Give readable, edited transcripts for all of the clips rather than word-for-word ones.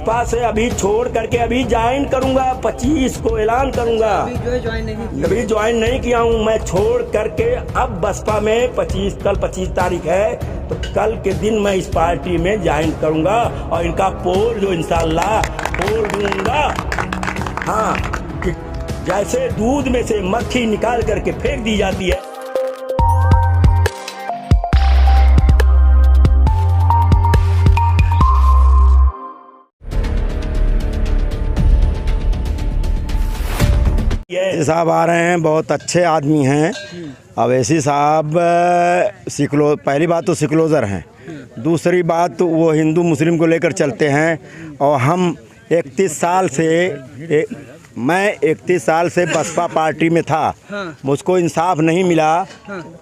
बसपा से अभी छोड़ करके अभी ज्वाइन करूंगा, 25 को ऐलान करूंगा। अभी ज्वाइन नहीं किया हूं मैं, छोड़ करके अब बसपा में 25, कल 25 तारीख है, तो कल के दिन मैं इस पार्टी में ज्वाइन करूंगा और इनका पोल जो इंशाल्लाह पोल दूंगा। हाँ, कि जैसे दूध में से मक्खी निकाल करके फेंक दी जाती है। साहब आ रहे हैं, बहुत अच्छे आदमी हैं। अवैसी साहब पहली बात तो सिक्लोज़र हैं, दूसरी बात तो वो हिंदू मुस्लिम को लेकर चलते हैं। और हम 31 साल से बसपा पार्टी में था, मुझको इंसाफ नहीं मिला।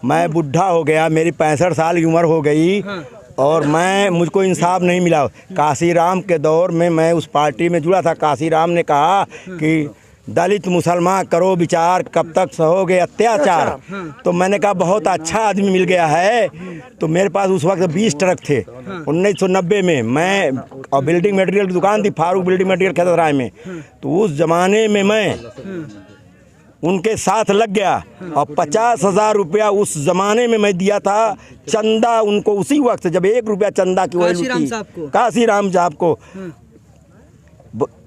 मैं बुढ़ा हो गया, मेरी 65 साल की उम्र हो गई और मुझको इंसाफ नहीं मिला। काशीराम के दौर में मैं उस पार्टी में जुड़ा था। काशीराम ने कहा कि दलित मुसलमान करो विचार, कब तक सहोगे अत्याचार। तो मैंने कहा बहुत अच्छा आदमी मिल गया है। तो मेरे पास उस वक्त 20 ट्रक थे 1990 में। मैं और बिल्डिंग मटेरियल की दुकान थी फारूक बिल्डिंग मटेरियल खैदराबाद में। तो उस ज़माने में मैं उनके साथ लग गया और 50,000 रुपया उस ज़माने में मैं दिया था चंदा उनको। उसी वक्त जब 1 रुपया चंदा की वैल्यू थी, काशीराम साहब को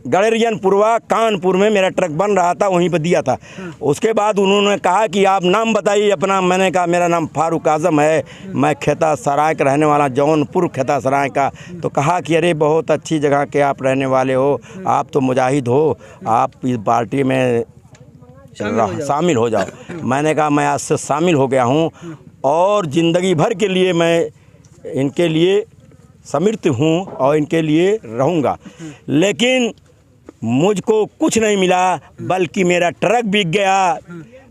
गड़ेरियनपुरवा कानपुर में मेरा ट्रक बन रहा था, वहीं पर दिया था। उसके बाद उन्होंने कहा कि आप नाम बताइए अपना। मैंने कहा मेरा नाम फारूक आजम है, मैं खेता सराय का रहने वाला, जौनपुर खेता सराय का। तो कहा कि अरे बहुत अच्छी जगह के आप रहने वाले हो, आप तो मुजाहिद हो, आप इस पार्टी में शामिल हो जाओ। मैंने कहा मैं आज से शामिल हो गया हूँ और ज़िंदगी भर के लिए मैं इनके लिए समर्थ हूँ और इनके लिए रहूँगा। लेकिन मुझको कुछ नहीं मिला, बल्कि मेरा ट्रक बिक गया,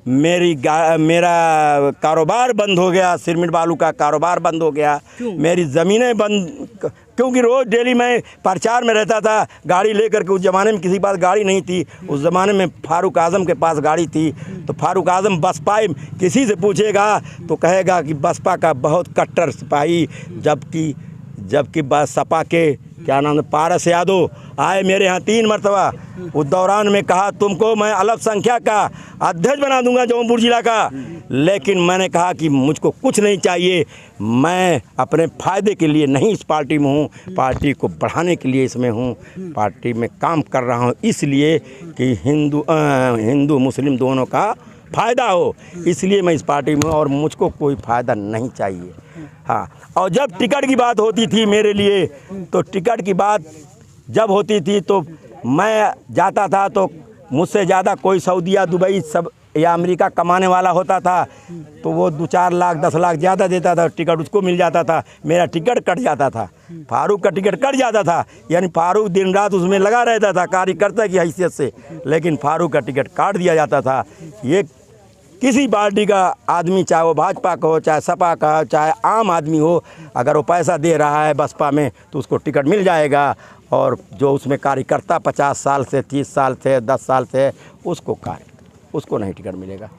मेरा कारोबार बंद हो गया, सिरमिट बालू का कारोबार बंद हो गया, मेरी ज़मीनें बंद, क्योंकि रोज़ डेली मैं प्रचार में रहता था गाड़ी लेकर के। उस ज़माने में किसी के पास गाड़ी नहीं थी, उस ज़माने में फारूक आज़म के पास गाड़ी थी। तो फारूक आज़म बसपा किसी से पूछेगा तो कहेगा कि बसपा का बहुत कट्टर सिपाही, जबकि सपा के क्या नाम है पारस यादव आए मेरे यहाँ 3 मरतबा। उस दौरान में कहा तुमको मैं अल्पसंख्यक का अध्यक्ष बना दूंगा जौनपुर जिला का। लेकिन मैंने कहा कि मुझको कुछ नहीं चाहिए, मैं अपने फ़ायदे के लिए नहीं इस पार्टी में हूँ, पार्टी को बढ़ाने के लिए इसमें हूँ, पार्टी में काम कर रहा हूँ इसलिए कि हिंदू मुस्लिम दोनों का फ़ायदा हो, इसलिए मैं इस पार्टी में हूँ और मुझको कोई फ़ायदा नहीं चाहिए। हाँ, और जब टिकट की बात होती थी मेरे लिए, तो टिकट की बात जब होती थी तो मैं जाता था तो मुझसे ज़्यादा कोई सऊदीया दुबई सब या अमेरिका कमाने वाला होता था, तो वो 2-4 लाख 10 लाख ज़्यादा देता था, टिकट उसको मिल जाता था, मेरा टिकट कट जाता था। फारूक का टिकट कट जाता था, यानी फारूक दिन रात उसमें लगा रहता था कार्यकर्ता की हैसियत से, लेकिन फारूक का टिकट काट दिया जाता था। ये किसी पार्टी का आदमी, चाहे वो भाजपा का हो, चाहे सपा का हो, चाहे आम आदमी हो, अगर वो पैसा दे रहा है बसपा में तो उसको टिकट मिल जाएगा। और जो उसमें कार्यकर्ता 50 साल से 30 साल से 10 साल से उसको नहीं टिकट मिलेगा।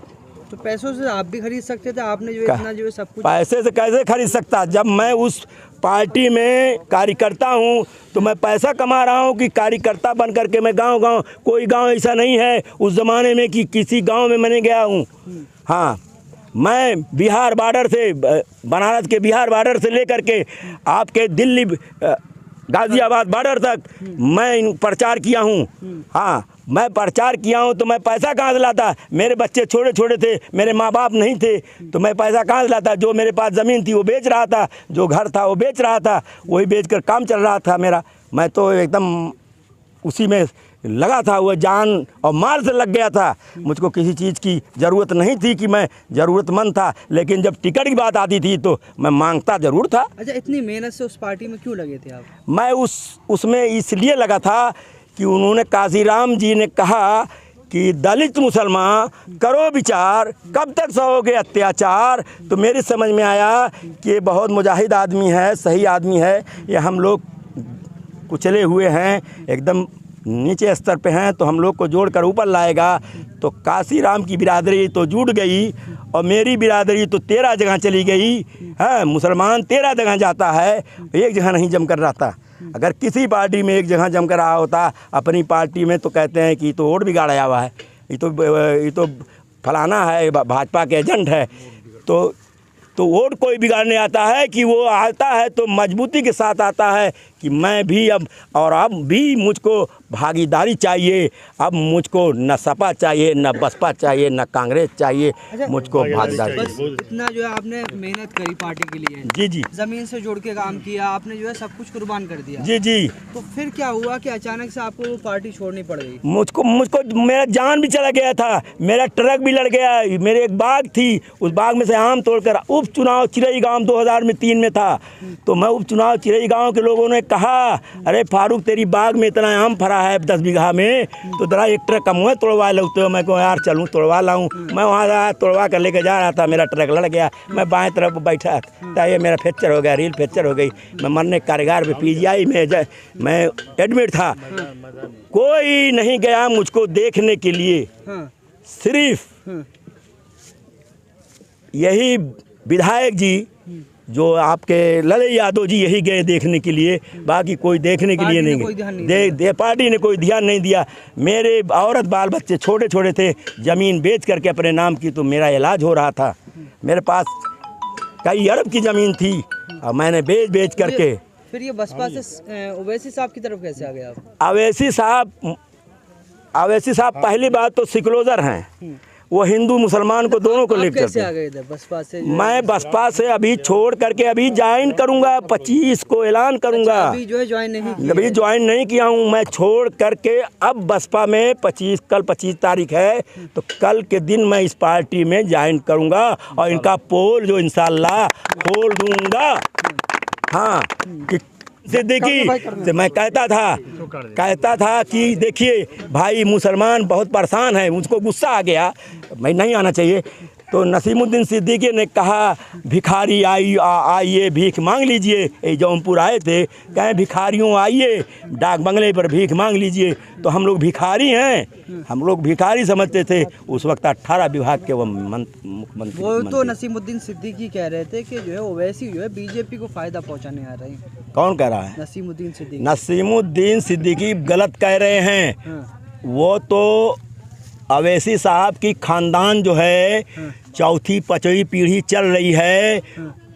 तो पैसों से आप भी खरीद सकते थे, आपने जो इतना जो सब कुछ। पैसे से कैसे खरीद सकता? जब मैं उस पार्टी में कार्यकर्ता हूँ तो मैं पैसा कमा रहा हूँ कि कार्यकर्ता बन करके मैं गांव कोई गांव ऐसा नहीं है उस ज़माने में कि किसी गांव में मैंने गया हूँ। हाँ, मैं बिहार बॉर्डर से, बनारस के बिहार बॉर्डर से लेकर के आपके दिल्ली गाज़ियाबाद बॉर्डर तक मैं प्रचार किया हूँ। हाँ, मैं प्रचार किया हूँ तो मैं पैसा कहाँ से लाता? मेरे बच्चे छोटे छोटे थे, मेरे माँ बाप नहीं थे, तो मैं पैसा कहाँ से लाता? जो मेरे पास ज़मीन थी वो बेच रहा था, जो घर था वो बेच रहा था, वही बेचकर काम चल रहा था मेरा। मैं तो एकदम उसी में लगा था, वो जान और माल से लग गया था। मुझको किसी चीज़ की ज़रूरत नहीं थी कि मैं ज़रूरतमंद था, लेकिन जब टिकट की बात आती थी तो मैं मांगता ज़रूर था। अच्छा, इतनी मेहनत से उस पार्टी में क्यों लगे थे आप? मैं उसमें इसलिए लगा था कि उन्होंने काशीराम जी ने कहा कि दलित मुसलमान करो विचार, कब तक सहोगे अत्याचार। तो मेरी समझ में आया कि ये बहुत मुजाहिद आदमी है, सही आदमी है। ये हम लोग कुचले हुए हैं, एकदम नीचे स्तर पे हैं, तो हम लोग को जोड़कर ऊपर लाएगा। तो काशीराम की बिरादरी तो जुट गई और मेरी बिरादरी तो 13 जगह चली गई। हाँ, मुसलमान 13 जगह जाता है, एक जगह नहीं जमकर रहता। अगर किसी पार्टी में एक जगह जमकर रहा होता अपनी पार्टी में, तो कहते हैं कि तो वोट बिगाड़ा हुआ है, ये तो फलाना है, भाजपा के एजेंट है। तो वोट कोई बिगाड़ने आता है कि वो आता है तो मजबूती के साथ आता है कि मैं भी अब भी मुझको भागीदारी चाहिए, अब मुझको न सपा चाहिए, न बसपा चाहिए, न कांग्रेस चाहिए, मुझको भागीदारी बस इतना जो है आपने मेहनत करी पार्टी के लिए, जी जी, जमीन से जोड़ के काम किया आपने, जो है सब कुछ कुर्बान कर दिया। जी जी। तो फिर क्या हुआ कि अचानक से आपको वो पार्टी छोड़नी पड़ गई? मुझको मेरा जान भी चला गया था, मेरा ट्रक भी लड़ गया, मेरे एक बाग थी, उस बाग में से आम तोड़कर उपचुनाव चिरई गांव 2003 में था, तो मैं उपचुनाव चिरई गांव के लोगों ने कहा, अरे फारूक तेरी बाग में इतना आम फरा है 10 बीघा में, तो जरा एक ट्रक कम हुआ तोड़वा लगते हो। मैं कहूँ यार चलूँ तोड़वा लाऊं। मैं वहाँ तोड़वा कर लेके जा रहा था, मेरा ट्रक लड़ गया, मैं बाएं तरफ बैठा था, ये मेरा फ्रैक्चर हो गया, रील फ्रैक्चर हो गई, मैं मरने कारीगर पे PGI में मैं एडमिट था। कोई नहीं गया मुझको देखने के लिए, सिर्फ यही विधायक जी जो आपके लले यादव जी यही गए देखने के लिए, बाकी कोई देखने के लिए नहीं गए। पार्टी ने कोई ध्यान नहीं दिया। मेरे औरत बाल बच्चे छोटे छोटे थे, ज़मीन बेच करके अपने नाम की, तो मेरा इलाज हो रहा था। मेरे पास कई अरब की ज़मीन थी और मैंने बेच करके। फिर ये बसपा से ओवैसी साहब की तरफ कैसे आ गए आप? अवैसी साहब पहली बात तो सिक्लोजर हैं, वो हिंदू मुसलमान को दोनों को लेकर कैसे आ गए इधर बसपा से? मैं बसपा से अभी छोड़ करके अभी ज्वाइन करूंगा, 25 को ऐलान करूंगा। अभी जो है ज्वाइन नहीं किया? अभी ज्वाइन नहीं किया हूं, मैं छोड़ करके अब बसपा में कल 25 तारीख है, तो कल के दिन मैं इस पार्टी में ज्वाइन करूंगा और इनका पोल जो इंशाल्लाह खोल दूंगा। हाँ, सिद्दीकी से मैं कहता था कि देखिए भाई मुसलमान बहुत परेशान है, मुझको गुस्सा आ गया, मैं नहीं आना चाहिए। तो नसीमुद्दीन सिद्दीकी ने कहा भिखारी आइए भीख मांग लीजिए। ये जौनपुर आए थे, कहें भिखारियों आइए डाक बंगले पर भीख मांग लीजिए। तो हम लोग भिखारी हैं, हम लोग भिखारी समझते थे उस वक्त। 18 विभाग के वो मुख्यमंत्री। वो तो नसीमुद्दीन सिद्दीकी कह रहे थे कि जो है ओवैसी जो है बीजेपी को फायदा पहुंचाने आ रहे हैं। कौन कह रहा है? नसीमुद्दीन सिद्दीकी गलत कह रहे हैं। वो तो अवैसी साहब की खानदान जो है 4वीं 5वीं पीढ़ी चल रही है,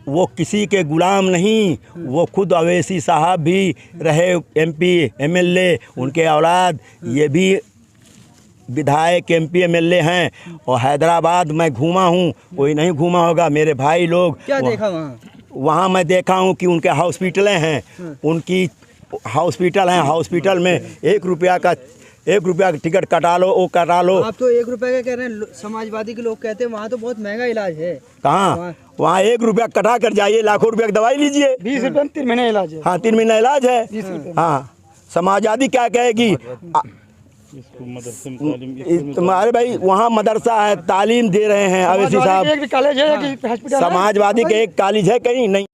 वो किसी के गुलाम नहीं। वो खुद अवैसी साहब भी रहे MP MLA, उनके औलाद ये भी विधायक MP MLA हैं। और हैदराबाद मैं घूमा हूँ, कोई नहीं घूमा होगा, मेरे भाई लोग। क्या देखा वहाँ? वहाँ मैं देखा हूँ कि उनके हॉस्पिटलें हैं, उनकी हॉस्पिटल हैं, हॉस्पिटल में 1 रुपया का टिकट कटा लो, वो कटा लो। आप तो 1 रुपये का कह रहे हैं, समाजवादी के लोग कहते हैं वहाँ तो बहुत महंगा इलाज है। कहाँ? वहाँ 1 रुपया कटा कर जाइए, लाखों रुपया की दवाई लीजिए। 20 रुपये में 3 महीने इलाज है। हाँ, 3 महीना इलाज है। हाँ, समाजवादी क्या कहेगी? तुम्हारे भाई वहाँ मदरसा है, तालीम दे रहे हैं अवैसी साहब। कॉलेज है कि हॉस्पिटल? समाजवादी के एक कॉलेज है कहीं नहीं।